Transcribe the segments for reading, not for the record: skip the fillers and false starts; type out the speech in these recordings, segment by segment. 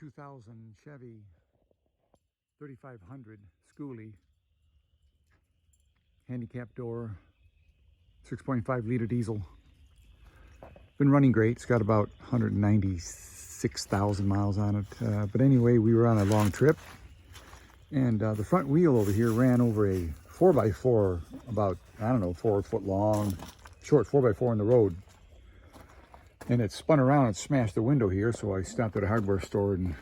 2000 Chevy 3500 Skoolie, handicap door, 6.5 liter diesel. Been running great. It's got about 196,000 miles on it. But anyway, we were on a long trip, and the front wheel over here ran over a 4x4, about, I don't know, 4 foot long, short 4x4 in the road. And it spun around and smashed the window here, so I stopped at a hardware store and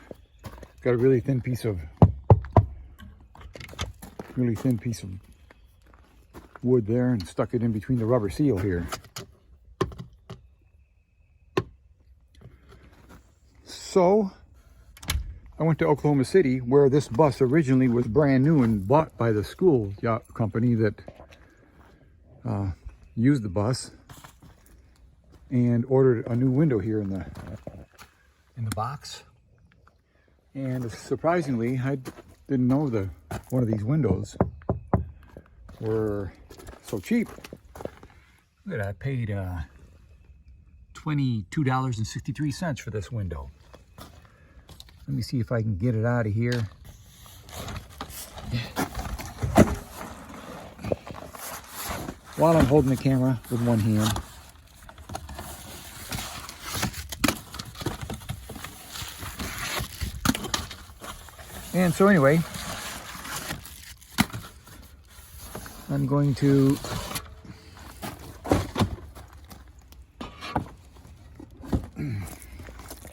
got a really thin piece of wood there and stuck it in between the rubber seal here. So I went to Oklahoma City, where this bus originally was brand new and bought by the school company that used the bus, and ordered a new window here in the box. And surprisingly, I didn't know one of these windows were so cheap. Look at that, I paid $22.63 for this window. Let me see if I can get it out of here. While I'm holding the camera with one hand. And so anyway, I'm going to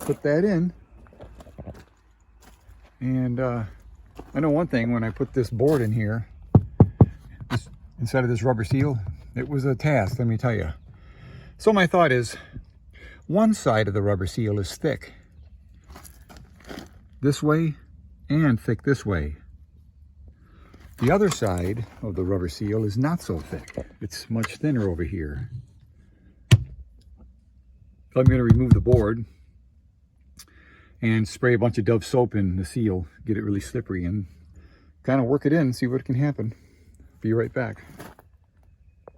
put that in. And I know one thing, when I put this board in here, inside of this rubber seal, it was a task, let me tell you. So my thought is, one side of the rubber seal is thick this way and thick this way. The other side of the rubber seal is not so thick. It's much thinner over here. So I'm going to remove the board and spray a bunch of Dove soap in the seal, get it really slippery, and kind of work it in, see what can happen. Be right back.